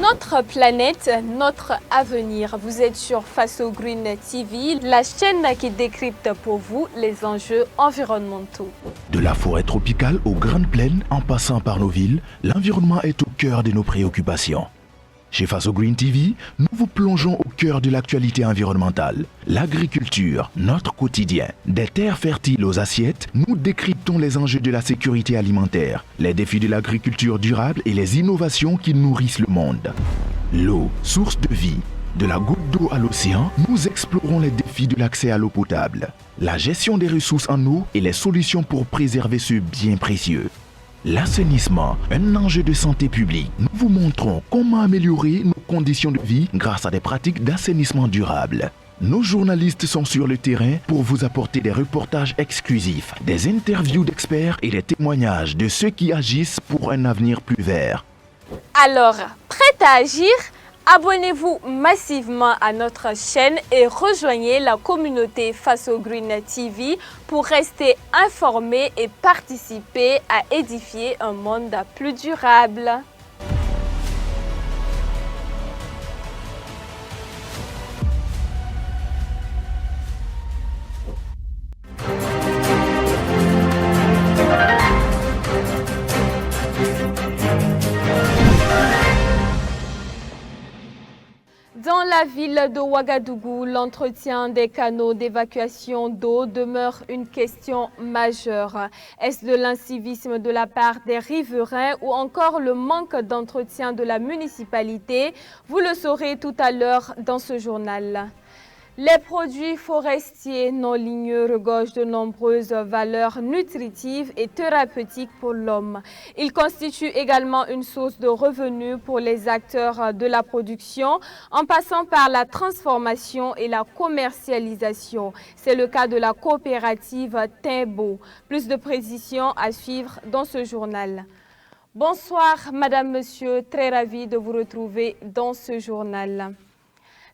Notre planète, notre avenir. Vous êtes sur Faso Green TV, la chaîne qui décrypte pour vous les enjeux environnementaux. De la forêt tropicale aux grandes plaines, en passant par nos villes, l'environnement est au cœur de nos préoccupations. Chez Faso Green TV, nous vous plongeons au cœur de l'actualité environnementale. L'agriculture, notre quotidien. Des terres fertiles aux assiettes, nous décryptons les enjeux de la sécurité alimentaire, les défis de l'agriculture durable et les innovations qui nourrissent le monde. L'eau, source de vie. De la goutte d'eau à l'océan, nous explorons les défis de l'accès à l'eau potable, la gestion des ressources en eau et les solutions pour préserver ce bien précieux. L'assainissement, un enjeu de santé publique. Nous vous montrons comment améliorer nos conditions de vie grâce à des pratiques d'assainissement durable. Nos journalistes sont sur le terrain pour vous apporter des reportages exclusifs, des interviews d'experts et des témoignages de ceux qui agissent pour un avenir plus vert. Alors, prêt à agir ? Abonnez-vous massivement à notre chaîne et rejoignez la communauté Faso Green TV pour rester informé et participer à édifier un monde plus durable. Dans la ville de Ouagadougou, l'entretien des canaux d'évacuation d'eau demeure une question majeure. Est-ce de l'incivisme de la part des riverains ou encore le manque d'entretien de la municipalité? Vous le saurez tout à l'heure dans ce journal. Les produits forestiers non ligneux regorgent de nombreuses valeurs nutritives et thérapeutiques pour l'homme. Ils constituent également une source de revenus pour les acteurs de la production, en passant par la transformation et la commercialisation. C'est le cas de la coopérative Timbo. Plus de précisions à suivre dans ce journal. Bonsoir, Madame, Monsieur, très ravie de vous retrouver dans ce journal.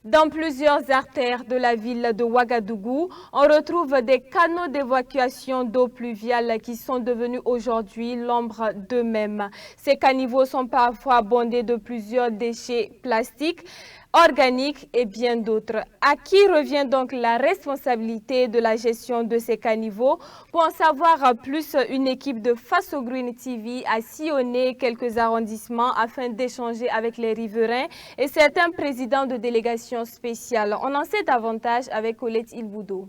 Dans plusieurs artères de la ville de Ouagadougou, on retrouve des canaux d'évacuation d'eau pluviale qui sont devenus aujourd'hui l'ombre d'eux-mêmes. Ces caniveaux sont parfois bondés de plusieurs déchets plastiques, organiques et bien d'autres. À qui revient donc la responsabilité de la gestion de ces caniveaux? Pour en savoir plus, une équipe de Faso Green TV a sillonné quelques arrondissements afin d'échanger avec les riverains et certains présidents de délégations spéciales. On en sait davantage avec Colette Ilboudo.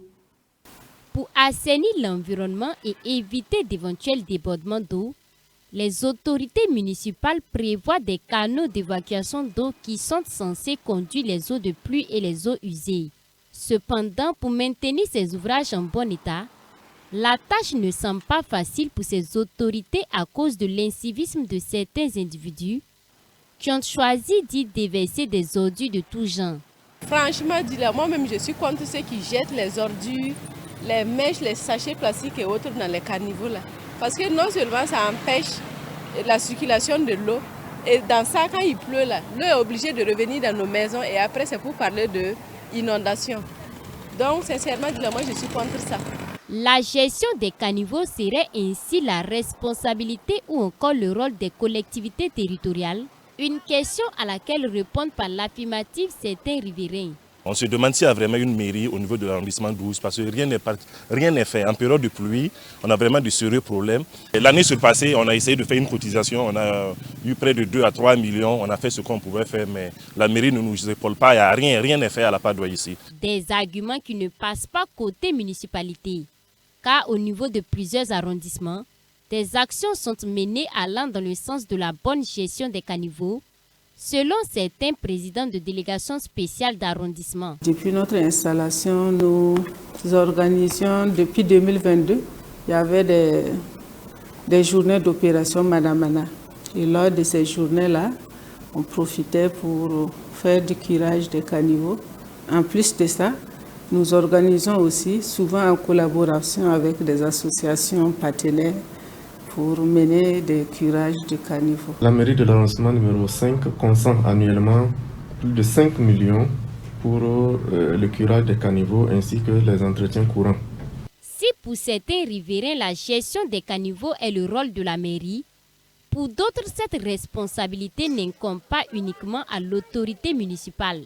Pour assainir l'environnement et éviter d'éventuels débordements d'eau, les autorités municipales prévoient des canaux d'évacuation d'eau qui sont censés conduire les eaux de pluie et les eaux usées. Cependant, pour maintenir ces ouvrages en bon état, la tâche ne semble pas facile pour ces autorités à cause de l'incivisme de certains individus qui ont choisi d'y déverser des ordures de tout genre. Franchement, moi-même, je suis contre ceux qui jettent les ordures, les mèches, les sachets plastiques et autres dans les caniveaux là. Parce que non seulement ça empêche la circulation de l'eau, et dans ça, quand il pleut, l'eau est obligée de revenir dans nos maisons et après c'est pour parler d'inondation. Donc sincèrement, moi je suis contre ça. La gestion des caniveaux serait ainsi la responsabilité ou encore le rôle des collectivités territoriales? Une question à laquelle répondent par l'affirmative certains riverains. On se demande s'il y a vraiment une mairie au niveau de l'arrondissement 12 parce que rien n'est fait. En période de pluie, on a vraiment de sérieux problèmes. L'année surpassée, on a essayé de faire une cotisation. On a eu près de 2 à 3 millions. On a fait ce qu'on pouvait faire, mais la mairie ne nous épaule pas. Il n'y a rien n'est fait à la Padoie ici. Des arguments qui ne passent pas côté municipalité. Car au niveau de plusieurs arrondissements, des actions sont menées allant dans le sens de la bonne gestion des caniveaux, selon certains présidents de délégations spéciales d'arrondissement. Depuis notre installation, nous organisions, depuis 2022, il y avait des journées d'opération Madamana. Et lors de ces journées-là, on profitait pour faire du curage des caniveaux. En plus de ça, nous organisons aussi, souvent en collaboration avec des associations partenaires, pour mener des curages de caniveaux. La mairie de l'arrondissement numéro 5 consent annuellement plus de 5 millions pour le curage des caniveaux ainsi que les entretiens courants. Si pour certains riverains, la gestion des caniveaux est le rôle de la mairie, Pour d'autres, cette responsabilité n'incombe pas uniquement à l'autorité municipale.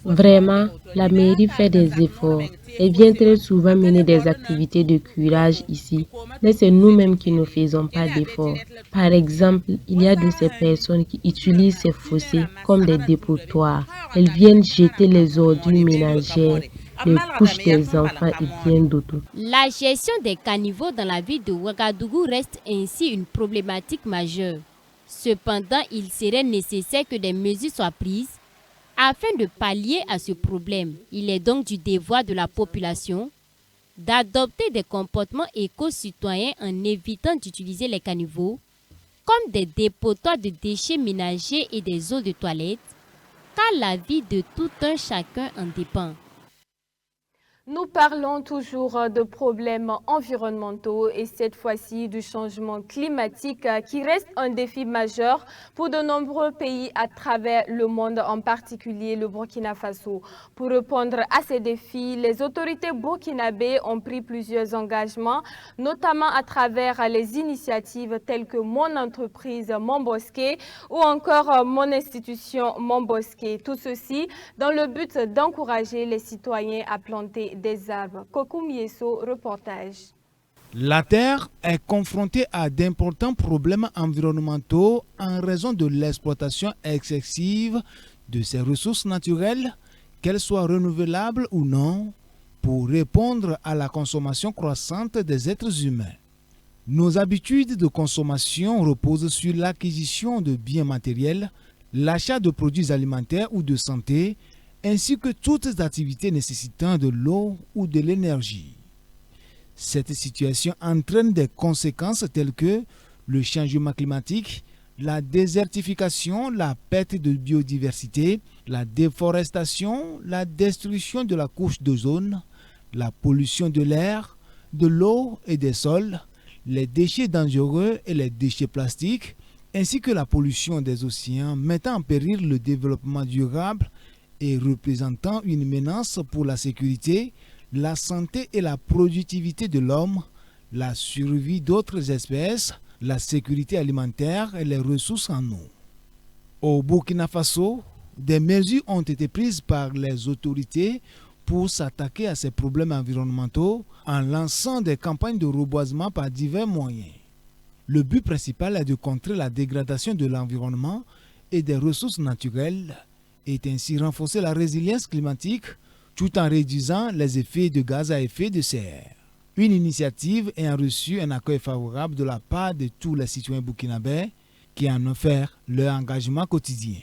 Vraiment, la mairie fait des efforts et vient très souvent mener des activités de curage ici. Mais c'est nous-mêmes qui ne faisons pas d'efforts. Par exemple, il y a de ces personnes qui utilisent ces fossés comme des dépotoirs. Elles viennent jeter les ordures ménagères, les couches des enfants et bien d'autres. La gestion des caniveaux dans la ville de Ouagadougou reste ainsi une problématique majeure. Cependant, il serait nécessaire que des mesures soient prises afin de pallier à ce problème. Il est donc du devoir de la population d'adopter des comportements éco-citoyens en évitant d'utiliser les caniveaux comme des dépotoirs de déchets ménagers et des eaux de toilette, car la vie de tout un chacun en dépend. Nous parlons toujours de problèmes environnementaux et cette fois-ci du changement climatique qui reste un défi majeur pour de nombreux pays à travers le monde, en particulier le Burkina Faso. Pour répondre à ces défis, les autorités burkinabées ont pris plusieurs engagements, notamment à travers les initiatives telles que Mon entreprise Montbosquet ou encore Mon institution Montbosquet. Tout ceci dans le but d'encourager les citoyens à planter des arbres. Kokou Mieso, reportage. La Terre est confrontée à d'importants problèmes environnementaux en raison de l'exploitation excessive de ses ressources naturelles, qu'elles soient renouvelables ou non, pour répondre à la consommation croissante des êtres humains. Nos habitudes de consommation reposent sur l'acquisition de biens matériels, l'achat de produits alimentaires ou de santé, ainsi que toutes les activités nécessitant de l'eau ou de l'énergie. Cette situation entraîne des conséquences telles que le changement climatique, la désertification, la perte de biodiversité, la déforestation, la destruction de la couche d'ozone, la pollution de l'air, de l'eau et des sols, les déchets dangereux et les déchets plastiques, ainsi que la pollution des océans mettant en péril le développement durable et représentant une menace pour la sécurité, la santé et la productivité de l'homme, la survie d'autres espèces, la sécurité alimentaire et les ressources en eau. Au Burkina Faso, des mesures ont été prises par les autorités pour s'attaquer à ces problèmes environnementaux en lançant des campagnes de reboisement par divers moyens. Le but principal est de contrer la dégradation de l'environnement et des ressources naturelles et ainsi renforcer la résilience climatique tout en réduisant les effets de gaz à effet de serre. Une initiative ayant reçu un accueil favorable de la part de tous les citoyens burkinabés qui en ont fait leur engagement quotidien.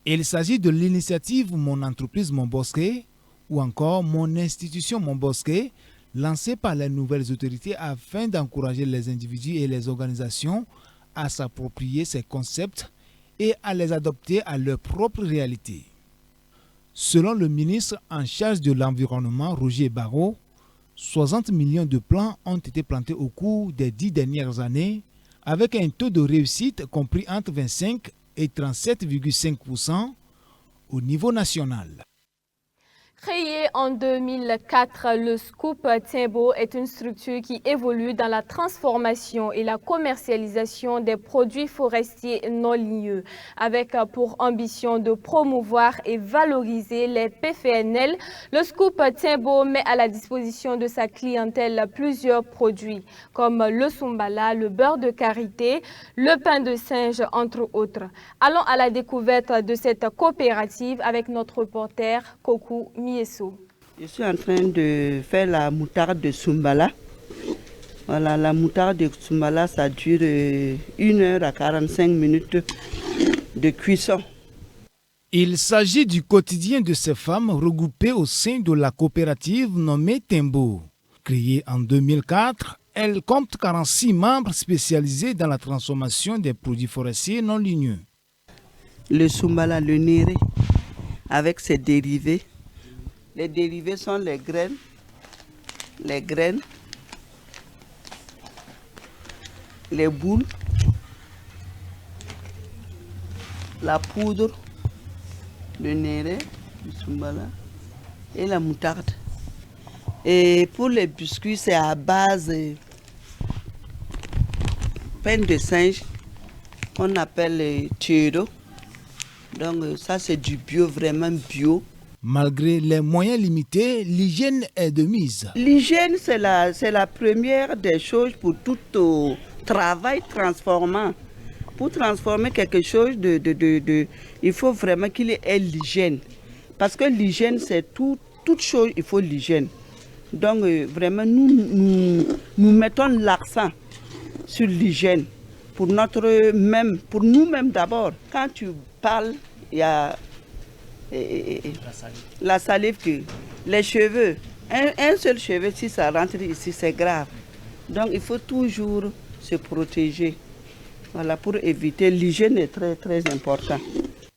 Il s'agit de l'initiative Mon entreprise Montbosquet ou encore Mon institution Montbosquet, lancée par les nouvelles autorités afin d'encourager les individus et les organisations à s'approprier ces concepts et à les adopter à leur propre réalité. Selon le ministre en charge de l'environnement, Roger Barrault, 60 millions de plants ont été plantés au cours des 10 dernières années, avec un taux de réussite compris entre 25 et 37,5% au niveau national. Créé en 2004, le Scoop Timbo est une structure qui évolue dans la transformation et la commercialisation des produits forestiers non ligneux, avec pour ambition de promouvoir et valoriser les PFNL. Le Scoop Timbo met à la disposition de sa clientèle plusieurs produits, comme le Sumbala, le beurre de karité, le pain de singe, entre autres. Allons à la découverte de cette coopérative avec notre reporter Kokou Mieso. Je suis en train de faire la moutarde de Sumbala. Voilà, la moutarde de Sumbala, ça dure 1 heure à 45 minutes de cuisson. Il s'agit du quotidien de ces femmes regroupées au sein de la coopérative nommée Timbo. Créée en 2004, elle compte 46 membres spécialisés dans la transformation des produits forestiers non ligneux. Le Sumbala, le néré, avec ses dérivés. Les dérivés sont les graines, les boules, la poudre, le néré, le Sumbala et la moutarde. Et pour les biscuits, c'est à base de pain de singe qu'on appelle tiro. Donc ça c'est du bio, vraiment bio. Malgré les moyens limités, l'hygiène est de mise. L'hygiène c'est la première des choses pour tout travail transformant. Pour transformer quelque chose il faut vraiment qu'il y ait l'hygiène. Parce que l'hygiène c'est toute chose, il faut l'hygiène. Donc vraiment nous mettons l'accent sur l'hygiène pour nous-mêmes d'abord. Quand tu parles, il y a la salive, les cheveux. Un seul cheveu, si ça rentre ici, c'est grave. Donc il faut toujours se protéger. Voilà, pour éviter, l'hygiène est très très important.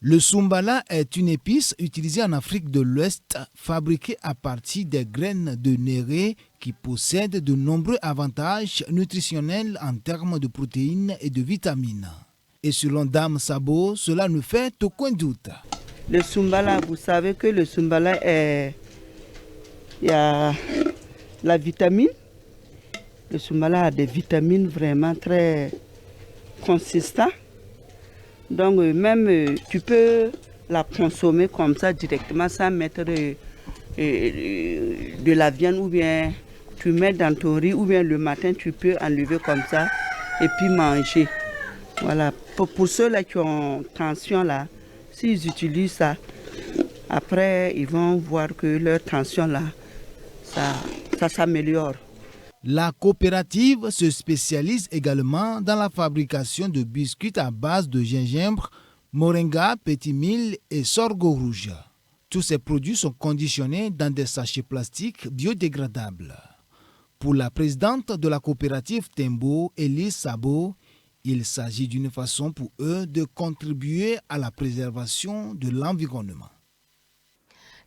Le Soumbala est une épice utilisée en Afrique de l'Ouest, fabriquée à partir des graines de néré qui possèdent de nombreux avantages nutritionnels en termes de protéines et de vitamines. Et selon Dame Sabo, cela ne fait aucun doute. Le Soumbala, vous savez que le Soumbala il y a la vitamine. Le Soumbala a des vitamines vraiment très consistantes. Donc même tu peux la consommer comme ça directement sans mettre de la viande ou bien tu mets dans ton riz ou bien le matin tu peux enlever comme ça et puis manger. Voilà, pour ceux-là qui ont tension là, s'ils utilisent ça, après ils vont voir que leur tension là, ça s'améliore. La coopérative se spécialise également dans la fabrication de biscuits à base de gingembre, moringa, petit mil et sorgho rouge. Tous ces produits sont conditionnés dans des sachets plastiques biodégradables. Pour la présidente de la coopérative Tembo, Elise Sabo, il s'agit d'une façon pour eux de contribuer à la préservation de l'environnement.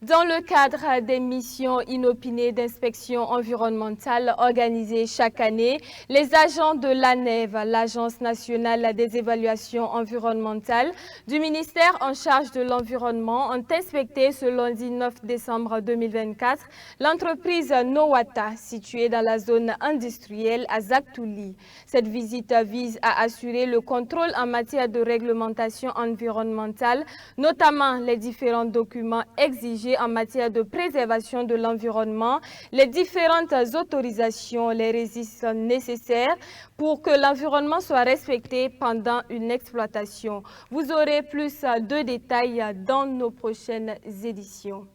Dans le cadre des missions inopinées d'inspection environnementale organisées chaque année, les agents de l'ANEV, l'Agence nationale des évaluations environnementales du ministère en charge de l'environnement, ont inspecté ce lundi 9 décembre 2024 l'entreprise Nowata située dans la zone industrielle à Zaktouli. Cette visite vise à assurer le contrôle en matière de réglementation environnementale, notamment les différents documents exigés en matière de préservation de l'environnement, les différentes autorisations, les registres nécessaires pour que l'environnement soit respecté pendant une exploitation. Vous aurez plus de détails dans nos prochaines éditions.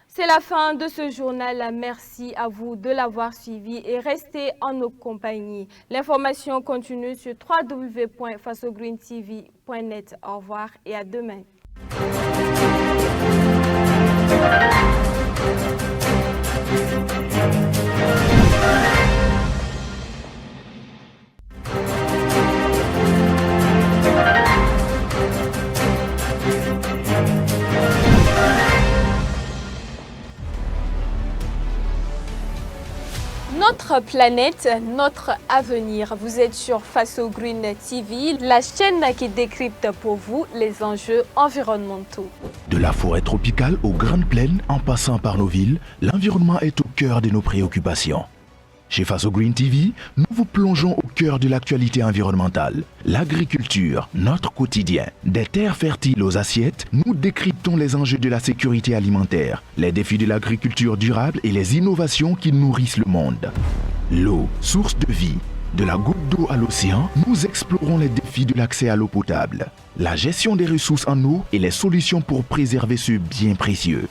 C'est la fin de ce journal. Merci à vous de l'avoir suivi et restez en nos compagnies. L'information continue sur www.fasogreentv.net. Au revoir et à demain. Notre planète, notre avenir. Vous êtes sur Faso Green TV, la chaîne qui décrypte pour vous les enjeux environnementaux. De la forêt tropicale aux grandes plaines, en passant par nos villes, l'environnement est au cœur de nos préoccupations. Chez Faso Green TV, nous vous plongeons au cœur de l'actualité environnementale. L'agriculture, notre quotidien. Des terres fertiles aux assiettes, nous décryptons les enjeux de la sécurité alimentaire, les défis de l'agriculture durable et les innovations qui nourrissent le monde. L'eau, source de vie. De la goutte d'eau à l'océan, nous explorons les défis de l'accès à l'eau potable, la gestion des ressources en eau et les solutions pour préserver ce bien précieux.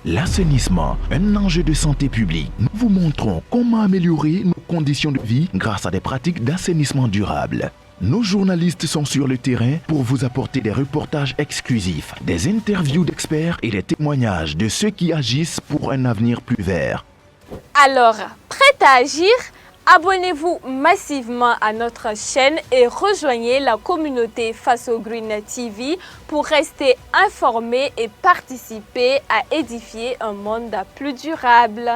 L'assainissement, un enjeu de santé publique. Nous vous montrons comment améliorer nos conditions de vie grâce à des pratiques d'assainissement durable. Nos journalistes sont sur le terrain pour vous apporter des reportages exclusifs, des interviews d'experts et des témoignages de ceux qui agissent pour un avenir plus vert. Alors, prêt à agir ? Abonnez-vous massivement à notre chaîne et rejoignez la communauté Faso Green TV pour rester informé et participer à édifier un monde plus durable.